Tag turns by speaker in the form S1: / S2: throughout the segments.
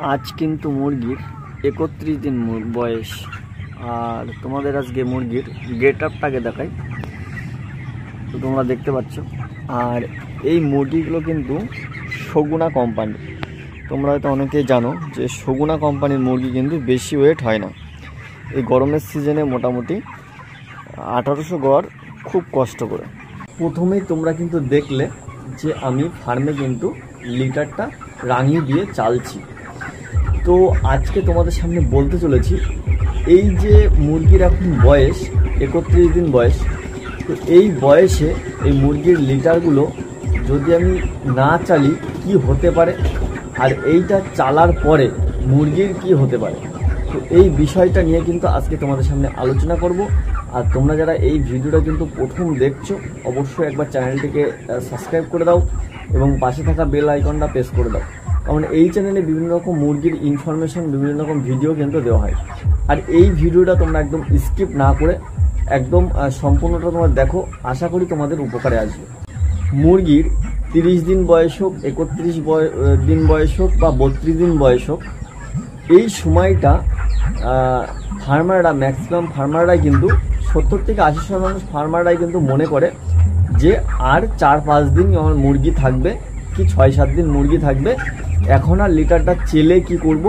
S1: আজ কিন্তু মুরগির 31 দিন বয়স। আর তোমাদের আজকে মুরগির গেট আপটাকে দেখাই, তো তোমরা দেখতে পাচ্ছ। আর এই মুরগিগুলো কিন্তু সগুনা কোম্পানি। তোমরা হয়তো অনেকেই জানো যে সগুনা কোম্পানির মুরগি কিন্তু বেশি ওয়েট হয় না। এই গরমের সিজনে মোটামুটি 1800 গড় খুব কষ্ট করে। প্রথমেই তোমরা কিন্তু দেখলে যে আমি ফার্মে কিন্তু লিটারটা রাঙিয়ে দিয়ে চালছি। তো আজকে তোমাদের সামনে বলতে চলেছি, এই যে মুরগির এখন বয়স 31 দিন বয়স, তো এই বয়সে এই মুরগির লিটারগুলো যদি আমি না চালি কি হতে পারে, আর এইটা চালার পরে মুরগির কি হতে পারে, তো এই বিষয়টা নিয়ে কিন্তু আজকে তোমাদের সামনে আলোচনা করব। আর তোমরা যারা এই ভিডিওটা কিন্তু প্রথম দেখছো, অবশ্যই একবার চ্যানেলটিকে সাবস্ক্রাইব করে দাও এবং পাশে থাকা বেল আইকনটা প্রেস করে দাও, কারণ এই চ্যানেলে বিভিন্ন রকম মুরগির ইনফরমেশন, বিভিন্ন রকম ভিডিও কিন্তু দেওয়া হয়। আর এই ভিডিওটা তোমরা একদম স্কিপ না করে একদম সম্পূর্ণটা তোমরা দেখো, আশা করি তোমাদের উপকারে আসবে। মুরগির 30 দিন বয়স হোক, 31 দিন বয়স হোক বা 32 দিন বয়স হোক, এই সময়টা ফার্মাররা, ম্যাক্সিমাম ফার্মাররাই কিন্তু 70 থেকে 80% ফার্মাররাই কিন্তু মনে করে যে আর 4-5 দিন আমার মুরগি থাকবে কি 6-7 দিন মুরগি থাকবে, এখন আর লিটারটা চেলে কি করব,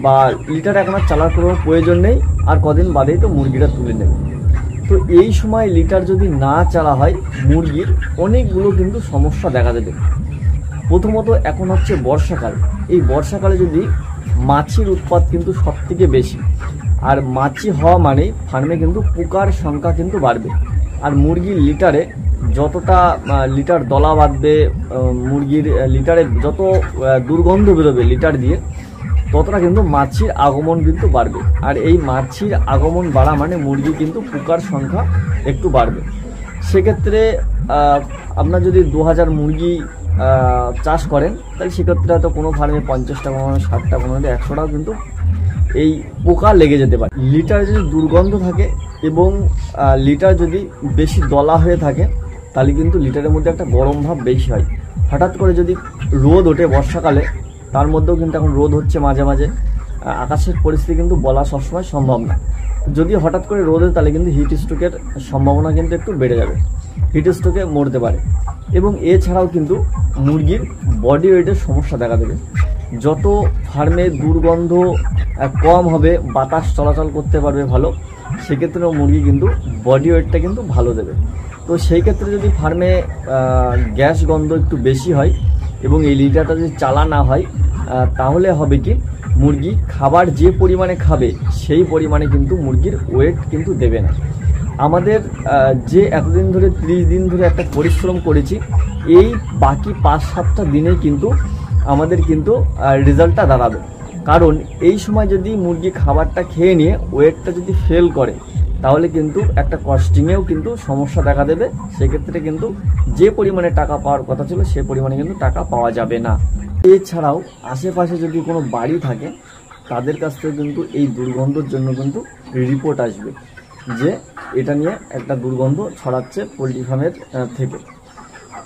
S1: বা লিটার এখন আর চালার কোনো প্রয়োজন নেই, আর কদিন বাদেই তো মুরগিটা তুলে নেবে। তো এই সময় লিটার যদি না চালা হয়, মুরগির অনেকগুলো কিন্তু সমস্যা দেখা দেবে। প্রথমত এখন হচ্ছে বর্ষাকাল। এই বর্ষাকালে যদি মাছির উৎপাত কিন্তু সব থেকে বেশি, আর মাছি হওয়া মানেই ফার্মে কিন্তু পোকার সংখ্যা কিন্তু বাড়বে। আর মুরগির লিটারে যতটা লিটার দলা বাঁধবে, মুরগির লিটারে যত দুর্গন্ধ বেরোবে লিটার দিয়ে, ততটা কিন্তু মাছির আগমন কিন্তু বাড়বে। আর এই মাছির আগমন বাড়া মানে মুরগি কিন্তু পোকার সংখ্যা একটু বাড়বে। সেক্ষেত্রে আপনার যদি 2000 মুরগি চাষ করেন, তাহলে সেক্ষেত্রে হয়তো কোনো ফার্মে 50টা, কোনো 60টা, কোনো 100টাও কিন্তু এই পোকা লেগে যেতে পারে। লিটার যদি দুর্গন্ধ থাকে এবং লিটার যদি বেশি দলা হয়ে থাকে, তাহলে কিন্তু লিটারের মধ্যে একটা গরম ভাব বেশি হয়। হঠাৎ করে যদি রোদ ওঠে বর্ষাকালে, তার মধ্যেও কিন্তু এখন রোদ হচ্ছে মাঝে মাঝে, আকাশের পরিস্থিতি কিন্তু বলা সবসময় সম্ভব না। যদি হঠাৎ করে রোদ হয়, তাহলে কিন্তু হিট স্ট্রোকের সম্ভাবনা কিন্তু একটু বেড়ে যাবে, হিট স্ট্রোকে মরতে পারে। এবং এছাড়াও কিন্তু মুরগির বডি ওয়েটের সমস্যা দেখা দেবে। যত ফার্মে দুর্গন্ধ কম হবে, বাতাস চলাচল করতে পারবে ভালো, সেক্ষেত্রেও মুরগি কিন্তু বডি ওয়েটটা কিন্তু ভালো দেবে। তো সেই ক্ষেত্রে যদি ফার্মে গ্যাস গন্ধ একটু বেশি হয় এবং এই লিটারটা যদি চালা না হয়, তাহলে হবে কি, মুরগি খাবার যে পরিমাণে খাবে সেই পরিমাণে কিন্তু মুরগির ওয়েট কিন্তু দেবে না। আমাদের যে এতদিন ধরে 30 দিন ধরে একটা পরিশ্রম করেছি, এই বাকি 5-7টা দিনে কিন্তু আমাদের কিন্তু রেজাল্টটা দাঁড়াবে। কারণ এই সময় যদি মুরগি খাবারটা খেয়ে নিয়ে ওয়েটটা যদি ফেল করে, তাহলে কিন্তু একটা কস্টিংয়েও কিন্তু সমস্যা দেখা দেবে। সেক্ষেত্রে কিন্তু যে পরিমাণে টাকা পাওয়ার কথা ছিল সে পরিমাণে কিন্তু টাকা পাওয়া যাবে না। এছাড়াও আশেপাশে যদি কোনো বাড়ি থাকে, তাদের কাছ থেকে কিন্তু এই দুর্গন্ধের জন্য কিন্তু রিপোর্ট আসবে যে এটা নিয়ে একটা দুর্গন্ধ ছড়াচ্ছে পোলট্রি ফার্মের থেকে।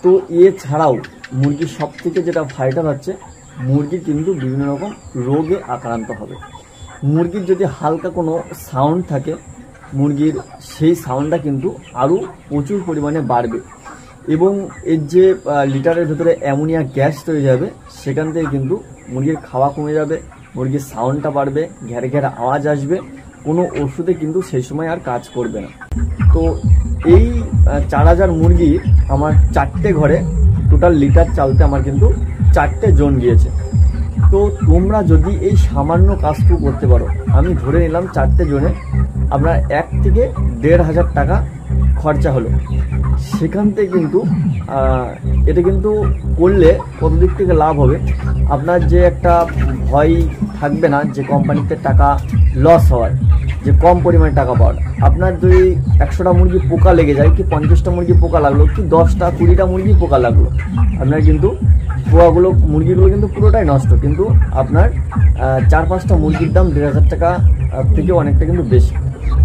S1: তো এছাড়াও মুরগির সব থেকে যেটা ফাইটার হচ্ছে, মুরগির কিন্তু বিভিন্ন রকম রোগে আক্রান্ত হবে। মুরগির যদি হালকা কোনো সাউন্ড থাকে, মুরগির সেই সাউন্ডটা কিন্তু আরও প্রচুর পরিমাণে বাড়বে এবং এর যে লিটারের ভেতরে অ্যামোনিয়া গ্যাস তৈরি যাবে, সেখান থেকে কিন্তু মুরগির খাওয়া কমে যাবে, মুরগির সাউন্ডটা বাড়বে, ঘেরে ঘেরে আওয়াজ আসবে, কোনো ওষুধে কিন্তু সেই সময় আর কাজ করবে না। তো এই 4000 মুরগি আমার 4টে ঘরে টোটাল লিটার চালতে আমার কিন্তু 4টে জোন গিয়েছে। তো তোমরা যদি এই সামান্য কাজটুকু করতে পারো, আমি ধরে নিলাম 4টে জোনে আপনার 1 থেকে 1500 টাকা খরচা হলো, সেখান থেকে কিন্তু এটা কিন্তু করলে কত দিক থেকে লাভ হবে, আপনার যে একটা ভয় থাকবে না যে কোম্পানিতে টাকা লস হওয়ার, যে কম পরিমাণে টাকা পাওয়ার। আপনার যদি 100টা মুরগি পোকা লেগে যায়, কি 50টা মুরগি পোকা লাগলো, কি 10টা 20টা মুরগি পোকা লাগলো, আপনার কিন্তু পোকাগুলো, মুরগিগুলো কিন্তু পুরোটাই নষ্ট। কিন্তু আপনার 4-5টা মুরগির দাম 1500 টাকা থেকে অনেকটা কিন্তু বেশি।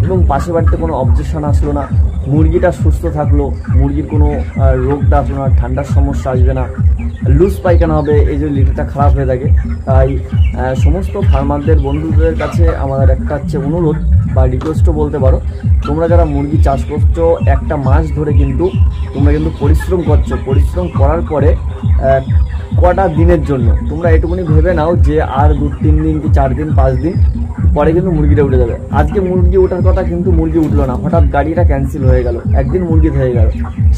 S1: এবং পাশের বাড়িতে কোনো অবজেকশন আসলো না, মুরগিটা সুস্থ থাকলো, মুরগির কোনো রোগটা আসলো না, ঠান্ডার সমস্যা আসবে না, লুজ পায়খানা হবে এই যে লিটারটা খারাপ হয়ে থাকে। তাই সমস্ত ফার্মারদের বন্ধুদের কাছে আমাদের একটা হচ্ছে অনুরোধ বা রিকোয়েস্টও বলতে পারো, তোমরা যারা মুরগি চাষ করছো একটা মাস ধরে কিন্তু তোমরা কিন্তু পরিশ্রম করছো, পরিশ্রম করার পরে কটা দিনের জন্য তোমরা এটুকুনি ভেবে নাও যে আর 2-3 দিন কি 4 দিন 5 দিন পরে কিন্তু মুরগিটা উঠে যাবে। আজকে মুরগি ওঠার কথা কিন্তু মুরগি উঠলো না, হঠাৎ গাড়িটা ক্যান্সেল হয়ে গেল, একদিন মুরগি হয়ে গেল,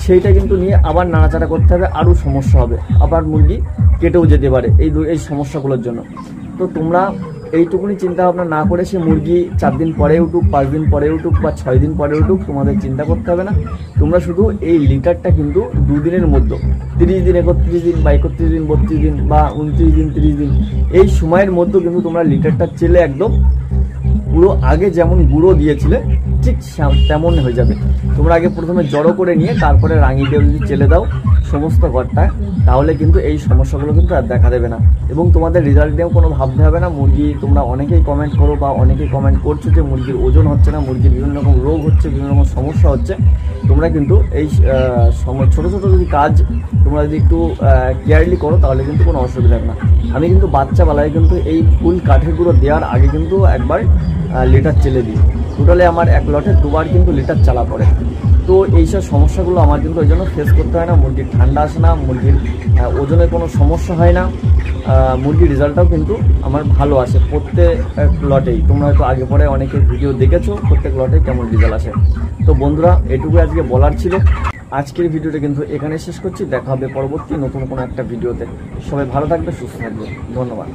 S1: সেইটা কিন্তু নিয়ে আবার নাড়াচাড়া করতে হবে, আরও সমস্যা হবে, আবার মুরগি কেটেও যেতে পারে এই সমস্যাগুলোর জন্য। তো তোমরা এইটুকুনি চিন্তা ভাবনা না করে সে মুরগি 4 দিন পরে উঠুক, 5 দিন পরে উঠুক বা 6 দিন পরে উঠুক, তোমাদের চিন্তা করতে হবে না। তোমরা শুধু এই লিটারটা কিন্তু 2 দিনের মধ্যে 30 দিন 31 দিন বা 31 দিন 32 দিন বা 29 দিন 30 দিন এই সময়ের মধ্যে কিন্তু তোমরা লিটারটা চেলে একদম পুরো আগে যেমন গুঁড়ো দিয়েছিলে ঠিক তেমন হয়ে যাবে। তোমরা আগে প্রথমে জড়ো করে নিয়ে তারপরে রাঙিয়ে দিয়ে যদি চেলে দাও সমস্ত ঘরটায়, তাহলে কিন্তু এই সমস্যাগুলো কিন্তু আর দেখা দেবে না এবং তোমাদের রেজাল্ট নিয়েও কোনো ভাবতে হবে না। মুরগি তোমরা অনেকেই কমেন্ট করো বা অনেকেই কমেন্ট করছো যে মুরগির ওজন হচ্ছে না, মুরগির বিভিন্ন রকম রোগ হচ্ছে, বিভিন্ন রকম সমস্যা হচ্ছে। তোমরা কিন্তু এই ছোটো ছোটো যদি কাজ তোমরা যদি একটু কেয়ারলি করো তাহলে কিন্তু কোনো অসুবিধা হবে না। আমি কিন্তু বাচ্চাবেলায় কিন্তু এই ফুল কাঠের গুঁড়ো দেওয়ার আগে কিন্তু একবার লিটার চেলে দিই, টোটালে আমার 1 লটে 2 বার কিন্তু লিটার চালা পড়ে। তো এইসব সমস্যাগুলো আমার কিন্তু ওই জন্য ফেস করতে হয় না, মুরগির ঠান্ডা আসে না, মুরগির ওজনের কোনো সমস্যা হয় না, মুরগির রেজাল্টটাও কিন্তু আমার ভালো আসে প্রত্যেক লটেই। তোমরা হয়তো আগে পরে অনেকে ভিডিও দেখেছো প্রত্যেক লটেই কেমন রেজাল্ট আসে। তো বন্ধুরা এটুকু আজকে বলার ছিল। আজকের ভিডিওটা কিন্তু এখানে শেষ করছি, দেখা হবে পরবর্তী নতুন কোনো একটা ভিডিওতে। সবাই ভালো থাকবে, সুস্থ থাকবে, ধন্যবাদ।